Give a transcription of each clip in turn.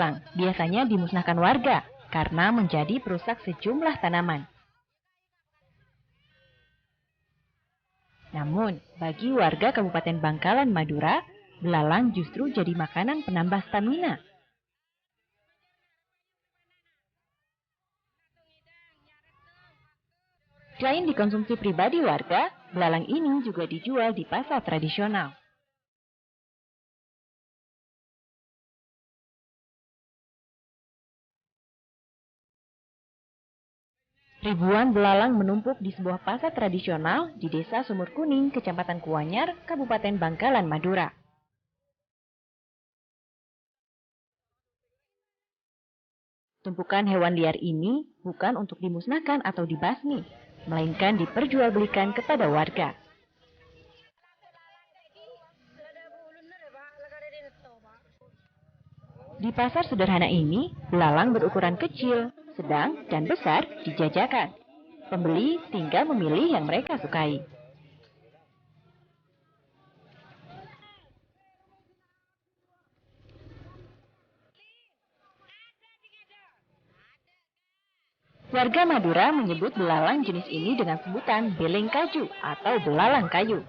belalang biasanya dimusnahkan warga karena menjadi perusak sejumlah tanaman. Namun, bagi warga Kabupaten Bangkalan, Madura, belalang justru jadi makanan penambah stamina. Selain dikonsumsi pribadi warga, belalang ini juga dijual di pasar tradisional. Ribuan belalang menumpuk di sebuah pasar tradisional di Desa Sumur Kuning, Kecamatan Kuanyar, Kabupaten Bangkalan, Madura. Tumpukan hewan liar ini bukan untuk dimusnahkan atau dibasmi, melainkan diperjualbelikan kepada warga. Di pasar sederhana ini, belalang berukuran kecil, sedang, dan besar dijajakan. Pembeli tinggal memilih yang mereka sukai. Warga Madura menyebut belalang jenis ini dengan sebutan beleng kaju atau belalang kayu.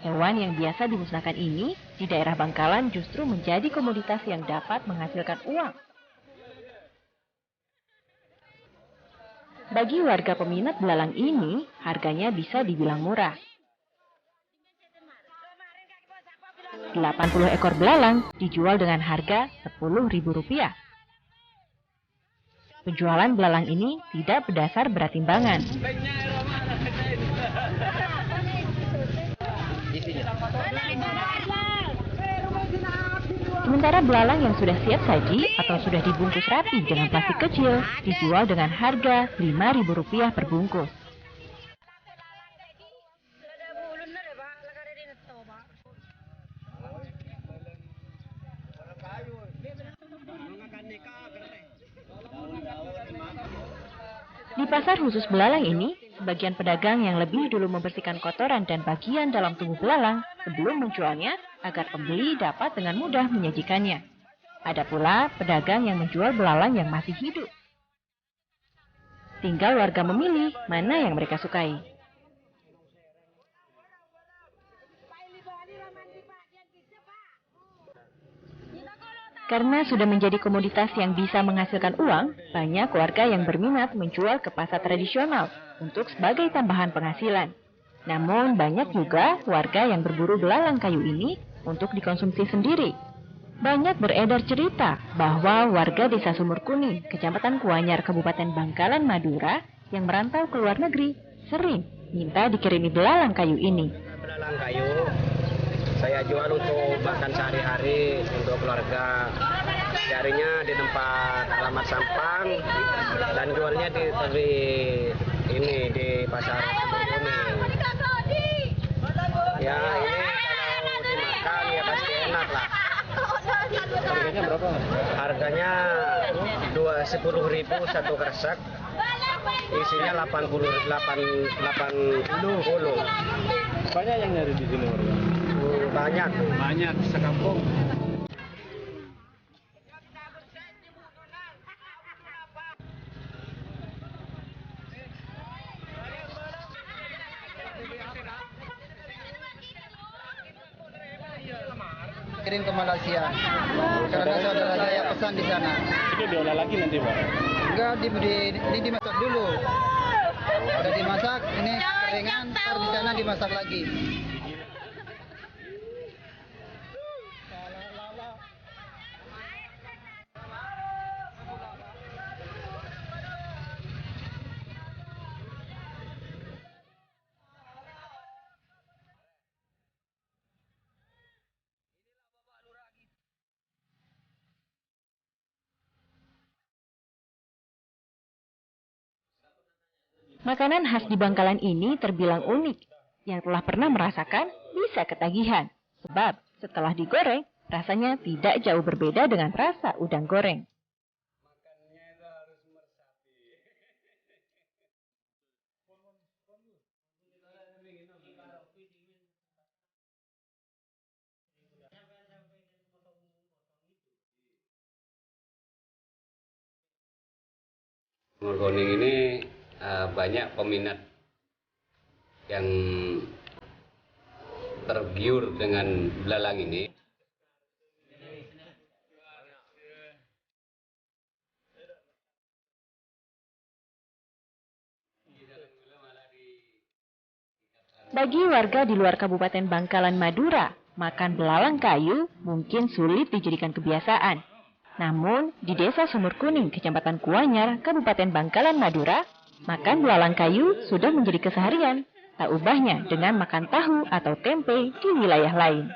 Hewan yang biasa dimusnahkan ini di daerah Bangkalan justru menjadi komoditas yang dapat menghasilkan uang. Bagi warga peminat belalang ini, harganya bisa dibilang murah. 80 ekor belalang dijual dengan harga Rp10.000. Penjualan belalang ini tidak berdasar berat timbangan. Sementara belalang yang sudah siap saji atau sudah dibungkus rapi dengan plastik kecil dijual dengan harga Rp5.000 per bungkus. Di pasar khusus belalang ini, sebagian pedagang yang lebih dulu membersihkan kotoran dan bagian dalam tubuh belalang sebelum menjualnya agar pembeli dapat dengan mudah menyajikannya. Ada pula pedagang yang menjual belalang yang masih hidup. Tinggal warga memilih mana yang mereka sukai. Karena sudah menjadi komoditas yang bisa menghasilkan uang, banyak warga yang berminat menjual ke pasar tradisional untuk sebagai tambahan penghasilan. Namun banyak juga warga yang berburu belalang kayu ini untuk dikonsumsi sendiri. Banyak beredar cerita bahwa warga Desa Sumur Kuning, Kecamatan Kuanyar, Kabupaten Bangkalan, Madura, yang merantau ke luar negeri, sering minta dikirimi belalang kayu ini. Belalang kayu saya jual untuk makan sehari-hari untuk keluarga. Carinya di tempat alamat Sampang dan jualnya di pasar Sumur Kuning. Ya ini kalau dimakan ya pasti enak lah. Harganya berapa? Harganya 10.000 satu kresek. Isinya 80. Banyak yang nyari di sini warga. Banyak sekampung. Kirim ke Malaysia karena saudara saya pesan di sana. Itu diolah lagi nanti Pak? Enggak, ini dimasak dulu. Udah dimasak, ini keringan, ntar di sana dimasak lagi. Makanan khas di Bangkalan ini terbilang unik. Yang telah pernah merasakan bisa ketagihan. Sebab setelah digoreng, rasanya tidak jauh berbeda dengan rasa udang goreng. Morgoning ini banyak peminat yang tergiur dengan belalang ini. Bagi warga di luar Kabupaten Bangkalan Madura, makan belalang kayu mungkin sulit dijadikan kebiasaan. Namun, di Desa Sumur Kuning, Kecamatan Kuanyar, Kabupaten Bangkalan Madura, makan belalang kayu sudah menjadi keseharian. Tak ubahnya dengan makan tahu atau tempe di wilayah lain.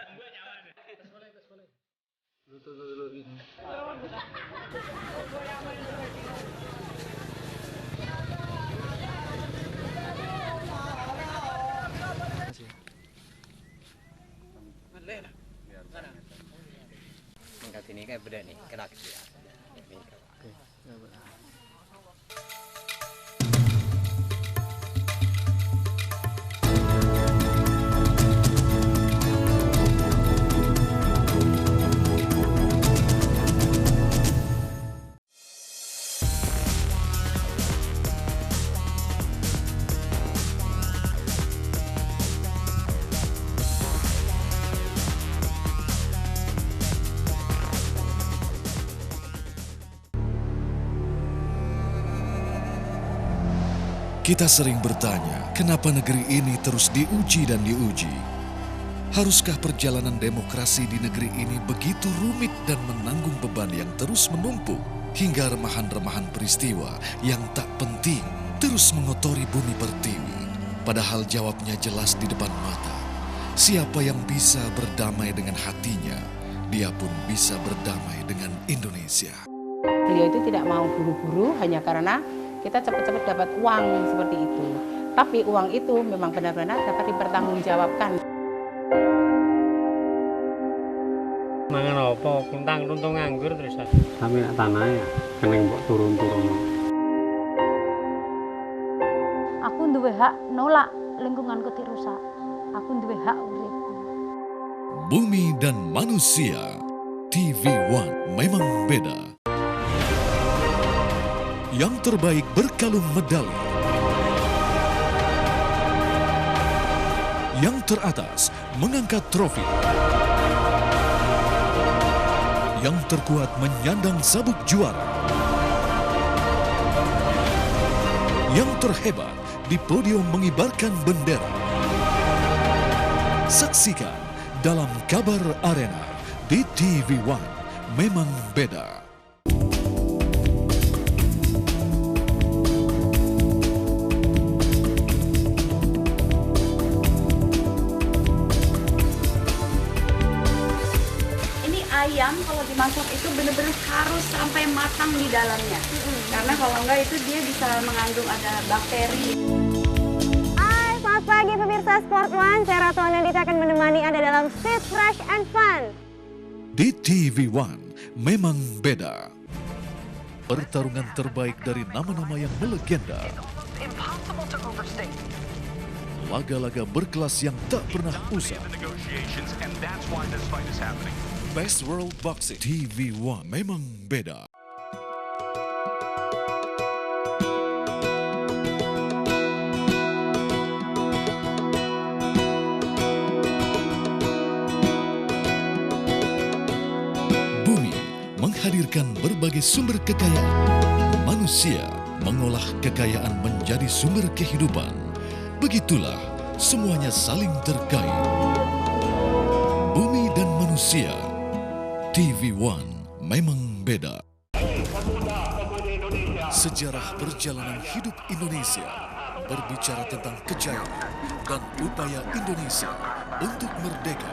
Ini kayak beda nih, kerak ya. Kita sering bertanya, kenapa negeri ini terus diuji dan diuji? Haruskah perjalanan demokrasi di negeri ini begitu rumit dan menanggung beban yang terus menumpuk? Hingga remahan-remahan peristiwa yang tak penting terus mengotori bumi pertiwi. Padahal jawabnya jelas di depan mata. Siapa yang bisa berdamai dengan hatinya, dia pun bisa berdamai dengan Indonesia. Beliau itu tidak mau buru-buru hanya karena kita cepat-cepat dapat uang seperti itu. Tapi uang itu memang benar-benar dapat dipertanggungjawabkan. Mangan apa? Kuntang runtung nganggur terus. Kami nak tanah ya, keneng mbok turun-turun. Aku duwe hak nolak lingkunganku dirusak. Aku duwe hak urip. Bumi dan Manusia, TV One memang beda. Yang terbaik berkalung medali. Yang teratas mengangkat trofi. Yang terkuat menyandang sabuk juara. Yang terhebat di podium mengibarkan bendera. Saksikan dalam Kabar Arena di TV One memang beda. Ayam kalau dimasak itu benar-benar harus sampai matang di dalamnya. Karena kalau enggak itu dia bisa mengandung ada bakteri. Hai, selamat pagi pemirsa Sport One. Saya Ratu Anandita akan menemani Anda dalam Fit, Fresh, and Fun. Di TV One memang beda. Pertarungan terbaik dari nama-nama yang melegenda. Laga-laga berkelas yang tak pernah usang. Best World Boxing. TV One memang beda. Bumi menghadirkan berbagai sumber kekayaan. Manusia mengolah kekayaan menjadi sumber kehidupan. Begitulah semuanya saling terkait. Bumi dan manusia. TV One memang beda. Sejarah perjalanan hidup Indonesia berbicara tentang kejayaan dan upaya Indonesia untuk merdeka.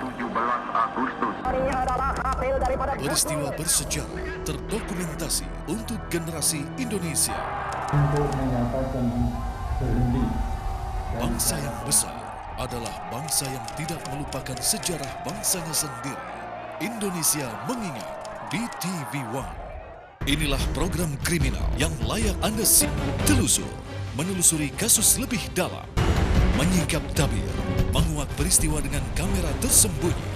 Peristiwa bersejarah terdokumentasi untuk generasi Indonesia. Bangsa yang besar adalah bangsa yang tidak melupakan sejarah bangsanya sendiri. Indonesia mengingat di TV One. Inilah program kriminal yang layak Anda simak. Telusur, menelusuri kasus lebih dalam. Menyingkap tabir, menguak peristiwa dengan kamera tersembunyi.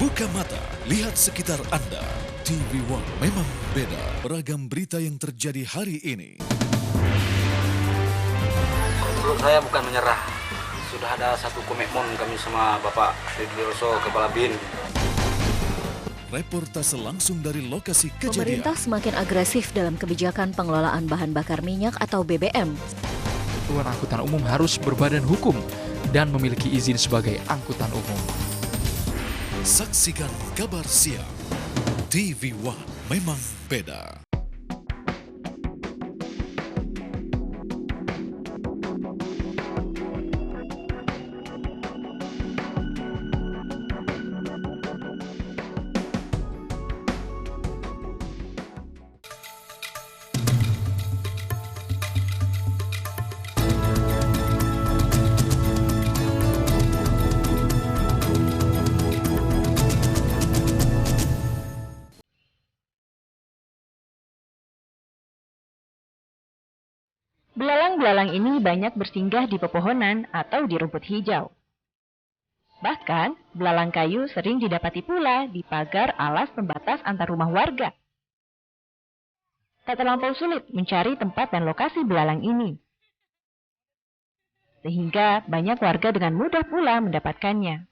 Buka mata, lihat sekitar Anda. TV One memang beda. Beragam berita yang terjadi hari ini. saya bukan menyerah. Sudah ada satu komitmen kami sama Bapak Ridioso, Kepala BIN. Reportase langsung dari lokasi kejadian. Pemerintah semakin agresif dalam kebijakan pengelolaan bahan bakar minyak atau BBM. Angkutan umum harus berbadan hukum dan memiliki izin sebagai angkutan umum. Saksikan Kabar Siang. TV One memang beda. Belalang-belalang ini banyak bersinggah di pepohonan atau di rumput hijau. Bahkan, belalang kayu sering didapati pula di pagar alas pembatas antar rumah warga. Tak terlampau sulit mencari tempat dan lokasi belalang ini. Sehingga banyak warga dengan mudah pula mendapatkannya.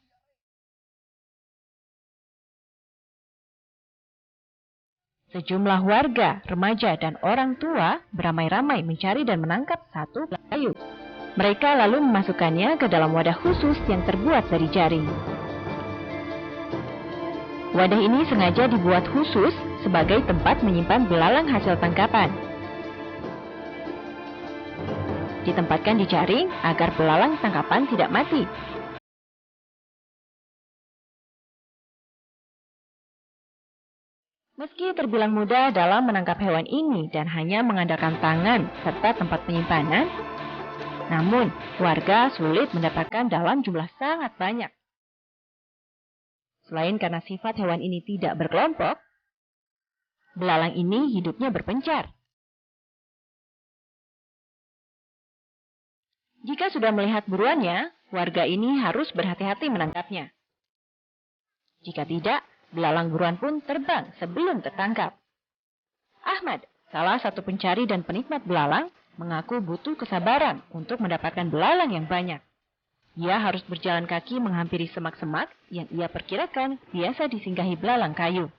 Sejumlah warga, remaja, dan orang tua beramai-ramai mencari dan menangkap satu belalang kayu. Mereka lalu memasukkannya ke dalam wadah khusus yang terbuat dari jaring. Wadah ini sengaja dibuat khusus sebagai tempat menyimpan belalang hasil tangkapan. Ditempatkan di jaring agar belalang tangkapan tidak mati. Meski terbilang mudah dalam menangkap hewan ini dan hanya mengandalkan tangan serta tempat penyimpanan, namun warga sulit mendapatkan dalam jumlah sangat banyak. Selain karena sifat hewan ini tidak berkelompok, belalang ini hidupnya berpencar. Jika sudah melihat buruannya, warga ini harus berhati-hati menangkapnya. Jika tidak, belalang buruan pun terbang sebelum tertangkap. Ahmad, salah satu pencari dan penikmat belalang, mengaku butuh kesabaran untuk mendapatkan belalang yang banyak. Ia harus berjalan kaki menghampiri semak-semak yang ia perkirakan biasa disinggahi belalang kayu.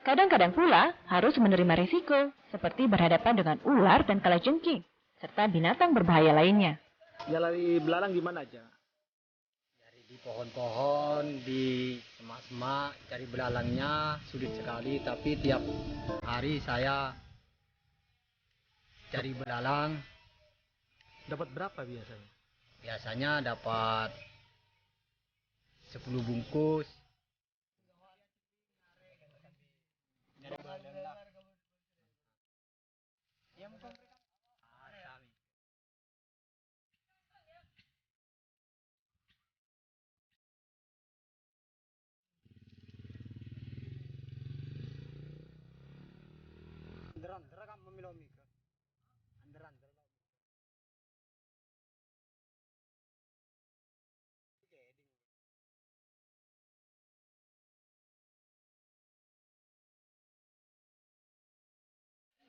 Kadang-kadang pula harus menerima risiko, seperti berhadapan dengan ular dan kalajengking, serta binatang berbahaya lainnya. Nyari belalang di mana aja? Di pohon-pohon, di semak-semak, cari belalangnya sulit sekali, tapi tiap hari saya cari belalang. Dapat berapa biasanya? Biasanya dapat 10 bungkus.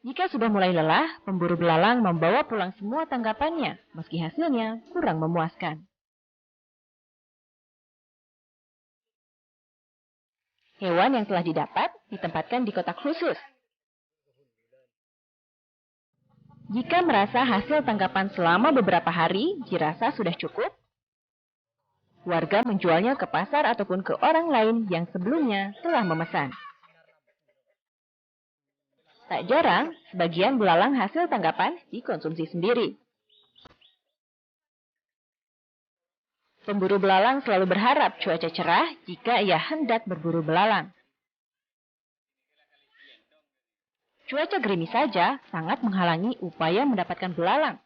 Jika sudah mulai lelah, pemburu belalang membawa pulang semua tangkapannya, meski hasilnya kurang memuaskan. Hewan yang telah didapat ditempatkan di kotak khusus. Jika merasa hasil tangkapan selama beberapa hari dirasa sudah cukup, warga menjualnya ke pasar ataupun ke orang lain yang sebelumnya telah memesan. Tak jarang, sebagian belalang hasil tangkapan dikonsumsi sendiri. Pemburu belalang selalu berharap cuaca cerah jika ia hendak berburu belalang. Cuaca gerimis saja sangat menghalangi upaya mendapatkan belalang.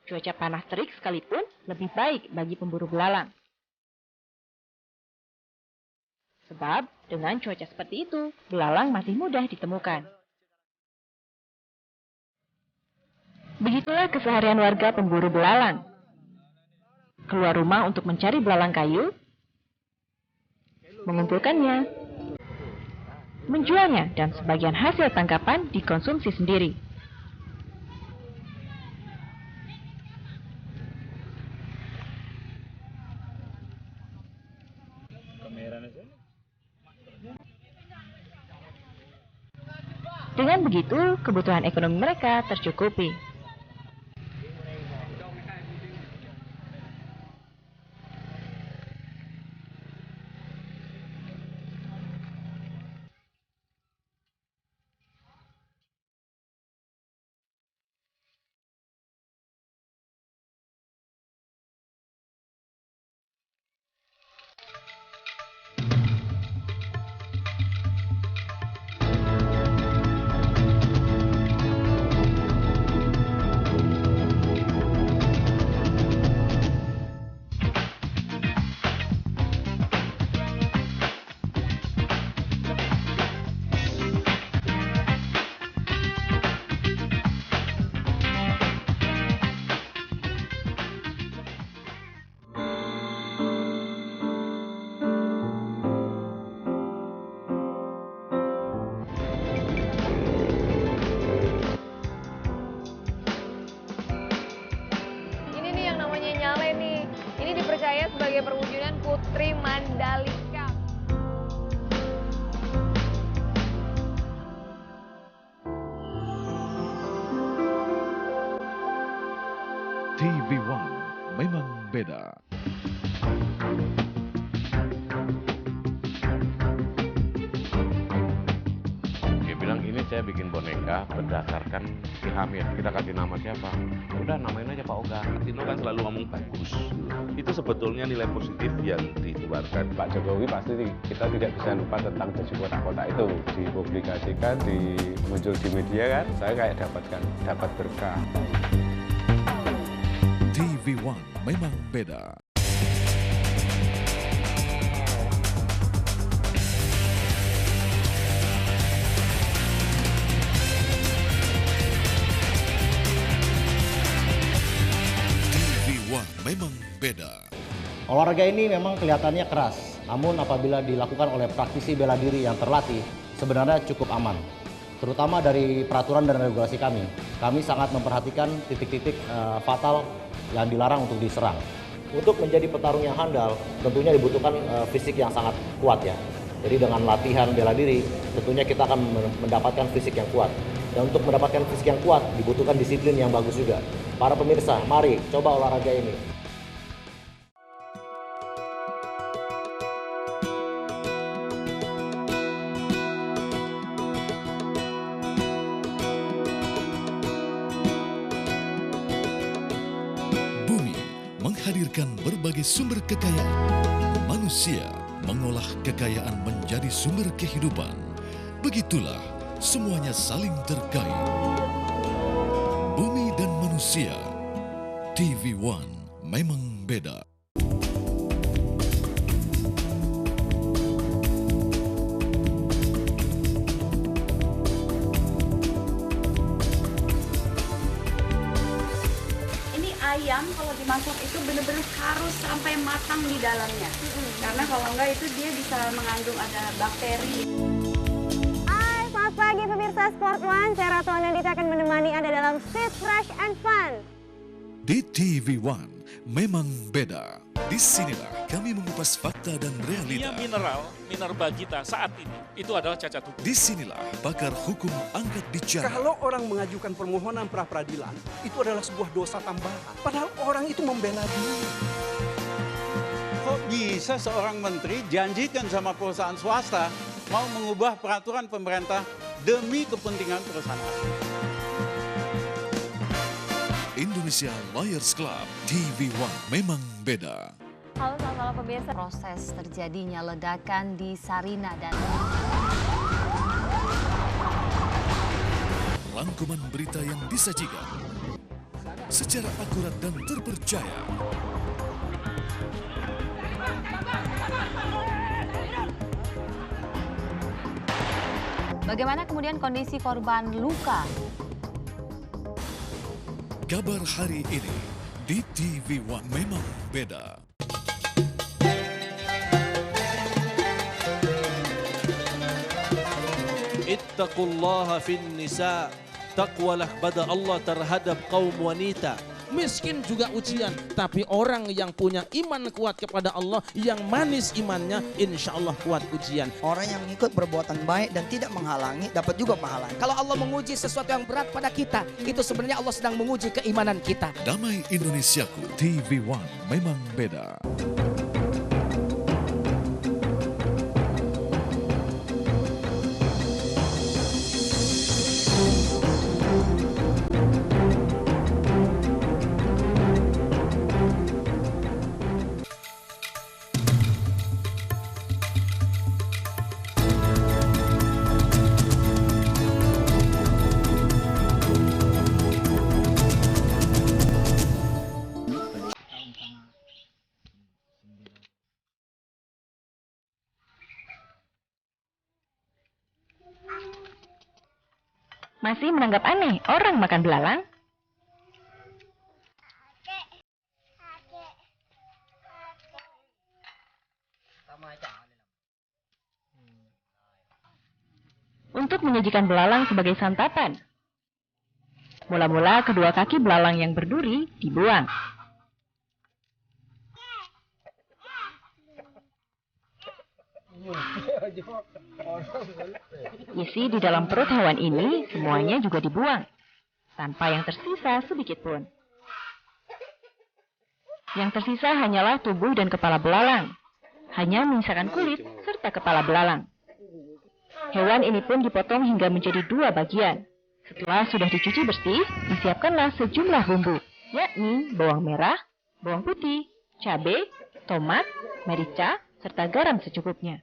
Cuaca panas terik sekalipun lebih baik bagi pemburu belalang. Sebab dengan cuaca seperti itu, belalang masih mudah ditemukan. Begitulah keseharian warga pemburu belalang. Keluar rumah untuk mencari belalang kayu, mengumpulkannya, menjualnya, dan sebagian hasil tangkapan dikonsumsi sendiri. Dengan begitu, kebutuhan ekonomi mereka tercukupi. sebagai perwujudan Putri Mandalika. TV1 memang beda. Dia bilang ini saya bikin boneka berdasarkan si Hamid. Kita kasih nama siapa? Udah namain aja Pak Oga. Tino kan selalu ngomong bagus. Itu sebetulnya nilai positif yang ditularkan. Pak Jokowi pasti kita tidak bisa lupa tentang 7 kota-kota itu. Dipublikasikan, muncul di media kan. Saya kayak dapat berkah. TV1 memang beda. TV1 memang beda. Olahraga ini memang kelihatannya keras, namun apabila dilakukan oleh praktisi bela diri yang terlatih, sebenarnya cukup aman. Terutama dari peraturan dan regulasi kami sangat memperhatikan titik-titik fatal yang dilarang untuk diserang. Untuk menjadi petarung yang handal, tentunya dibutuhkan fisik yang sangat kuat ya. Jadi dengan latihan bela diri, tentunya kita akan mendapatkan fisik yang kuat. Dan untuk mendapatkan fisik yang kuat, dibutuhkan disiplin yang bagus juga. Para pemirsa, mari coba olahraga ini. Menghadirkan berbagai sumber kekayaan. Manusia mengolah kekayaan menjadi sumber kehidupan. Begitulah semuanya saling terkait. Bumi dan manusia. TV1 memang beda. Ayam kalau dimasak itu benar-benar harus sampai matang di dalamnya. Karena kalau enggak itu dia bisa mengandung ada bakteri. Hai, selamat pagi pemirsa Sport One. Saya Ratu Anandita akan menemani Anda dalam Fit Fresh and Fun. Di TV1 memang beda. Disinilah kami mengupas fakta dan realita. Minerba kita saat ini itu adalah cacat hukum. Disinilah pakar hukum angkat bicara. Kalau orang mengajukan permohonan pra-peradilan, itu adalah sebuah dosa tambahan. Padahal orang itu membela diri. Kok bisa seorang menteri janjikan sama perusahaan swasta mau mengubah peraturan pemerintah demi kepentingan perusahaan asing? Indonesia Lawyers Club, TV1 memang beda. Halo, selamat malam pemirsa. Proses terjadinya ledakan di Sarina dan rangkuman berita yang disajikan secara akurat dan terpercaya. Bagaimana kemudian kondisi korban luka? Kabar hari ini di TV1 memang beda. Ittaqullaha fin nisa. Takwalah pada Allah terhadap kaum wanita. miskin juga ujian. Tapi orang yang punya iman kuat kepada Allah, yang manis imannya, insya Allah kuat ujian. Orang yang ikut berbuatan baik dan tidak menghalangi dapat juga pahala. Kalau Allah menguji sesuatu yang berat pada kita, itu sebenarnya Allah sedang menguji keimanan kita. Damai Indonesiaku, TV One memang beda. Masih menganggap aneh orang makan belalang? Untuk menyajikan belalang sebagai santapan, mula-mula kedua kaki belalang yang berduri dibuang. Isi di dalam perut hewan ini semuanya juga dibuang, tanpa yang tersisa sedikit pun. Yang tersisa hanyalah tubuh dan kepala belalang, hanya menyisakan kulit serta kepala belalang. Hewan ini pun dipotong hingga menjadi dua bagian. Setelah sudah dicuci bersih, disiapkanlah sejumlah bumbu, yakni bawang merah, bawang putih, cabai, tomat, merica, serta garam secukupnya.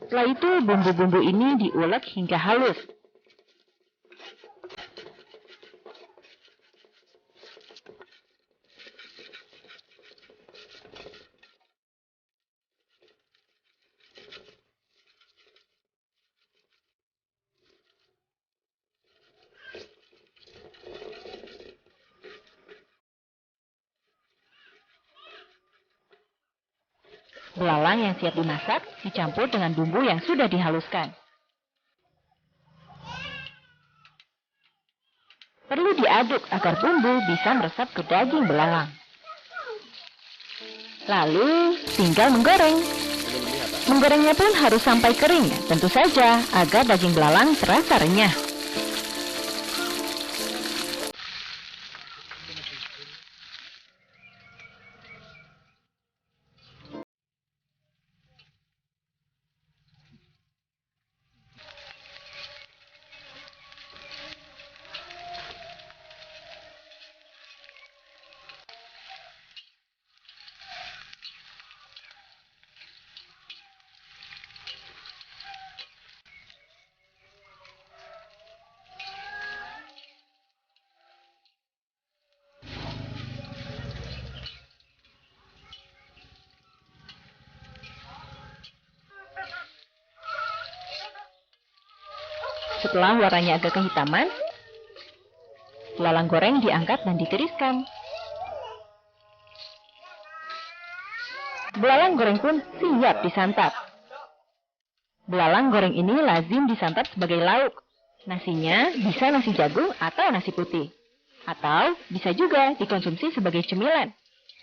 Setelah itu, bumbu-bumbu ini diulek hingga halus. Belalang yang siap dimasak dicampur dengan bumbu yang sudah dihaluskan. Perlu diaduk agar bumbu bisa meresap ke daging belalang. Lalu tinggal menggoreng. Menggorengnya pun harus sampai kering, tentu saja agar daging belalang terasa renyah. Setelah warnanya agak kehitaman, belalang goreng diangkat dan ditiriskan. Belalang goreng pun siap disantap. Belalang goreng ini lazim disantap sebagai lauk. Nasinya bisa nasi jagung atau nasi putih. Atau bisa juga dikonsumsi sebagai cemilan.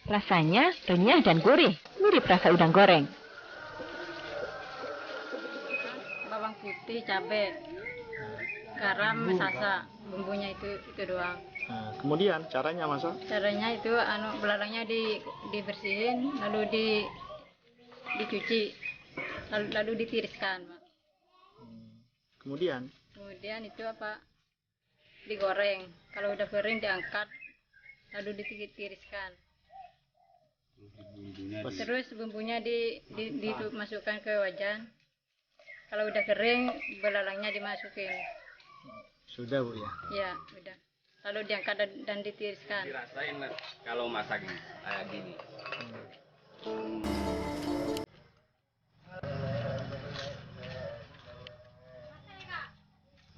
Rasanya renyah dan gurih, mirip rasa udang goreng. Bawang putih, cabai, garam, sasa, bumbunya itu doang. Nah, kemudian caranya masak? Caranya itu belalangnya dibersihin, lalu dicuci, lalu ditiriskan, Pak. Kemudian itu digoreng. Kalau udah kering diangkat, lalu ditiriskan. Terus bumbunya dimasukkan ke wajan. Kalau udah kering, belalangnya dimasukin. Sudah, Bu, ya? Ya, udah. Lalu diangkat dan ditiriskan. Dirasain kalau masak kayak gini.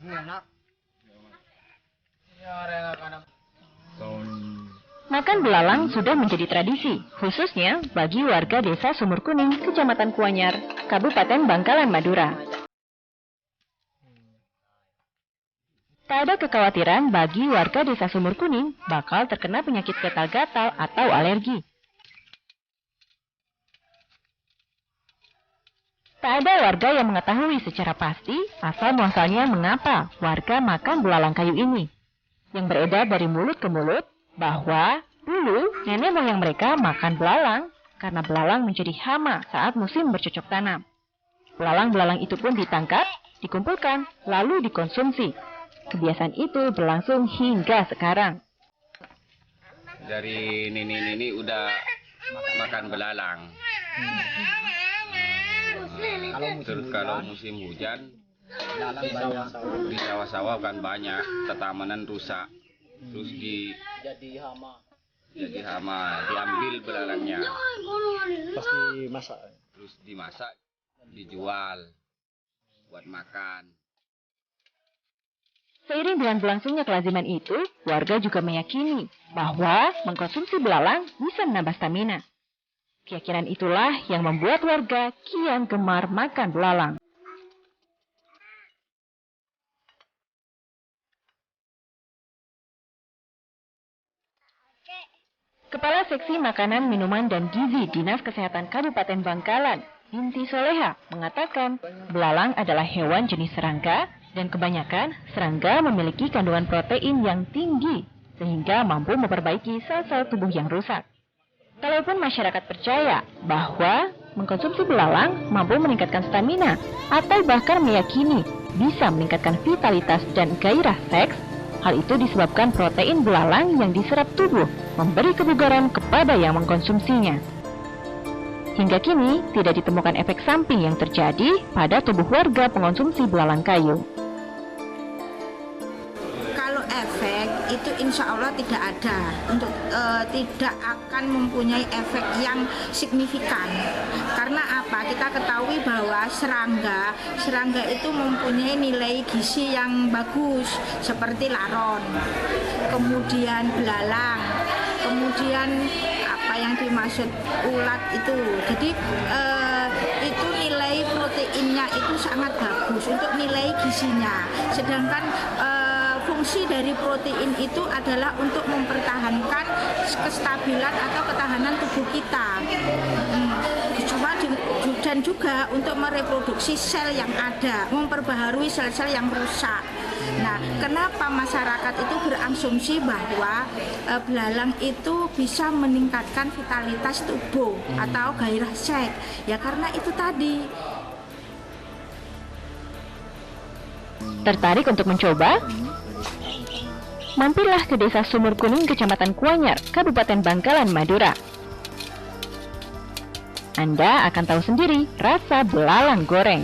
Enak. Tahun Makan belalang sudah menjadi tradisi, khususnya bagi warga desa Sumur Kuning, Kecamatan Kuanyar, Kabupaten Bangkalan, Madura. Tak ada kekhawatiran bagi warga desa Sumur Kuning bakal terkena penyakit gatal-gatal atau alergi. Tak ada warga yang mengetahui secara pasti asal-muasalnya mengapa warga makan belalang kayu ini. Yang beredar dari mulut ke mulut, bahwa dulu nenek moyang mereka makan belalang karena belalang menjadi hama saat musim bercocok tanam. Belalang-belalang itu pun ditangkap, dikumpulkan, lalu dikonsumsi. Kebiasaan itu berlangsung hingga sekarang. Dari nini udah makan belalang. Terus kalau musim hujan, di sawah-sawah kan banyak, tetamanan rusak. Terus jadi hama, diambil belalangnya. Pasti masak. Terus dimasak, dijual buat makan. Seiring dengan berlangsungnya kelaziman itu, warga juga meyakini bahwa mengkonsumsi belalang bisa menambah stamina. Keyakinan itulah yang membuat warga kian gemar makan belalang. Kepala Seksi Makanan, Minuman, dan Gizi Dinas Kesehatan Kabupaten Bangkalan, Binti Soleha, mengatakan belalang adalah hewan jenis serangga dan kebanyakan serangga memiliki kandungan protein yang tinggi sehingga mampu memperbaiki sel-sel tubuh yang rusak. Kalaupun masyarakat percaya bahwa mengkonsumsi belalang mampu meningkatkan stamina atau bahkan meyakini bisa meningkatkan vitalitas dan gairah seks, hal itu disebabkan protein belalang yang diserap tubuh memberi kebugaran kepada yang mengkonsumsinya. Hingga kini tidak ditemukan efek samping yang terjadi pada tubuh warga pengonsumsi belalang kayu. Kalau efek itu insya Allah tidak ada, tidak akan mempunyai efek yang signifikan. Karena apa? Kita ketahui bahwa serangga itu mempunyai nilai gizi yang bagus seperti laron, kemudian belalang, kemudian apa yang dimaksud ulat itu. Jadi itu nilai proteinnya itu sangat bagus untuk nilai gizinya. Sedangkan fungsi dari protein itu adalah untuk mempertahankan kestabilan atau ketahanan tubuh kita. Dan juga untuk mereproduksi sel yang ada, memperbaharui sel-sel yang rusak. Nah, kenapa masyarakat itu berasumsi bahwa belalang itu bisa meningkatkan vitalitas tubuh atau gairah seks? Ya karena itu tadi. Tertarik untuk mencoba? Mampirlah ke Desa Sumur Kuning, Kecamatan Kuanyar, Kabupaten Bangkalan, Madura. Anda akan tahu sendiri rasa belalang goreng.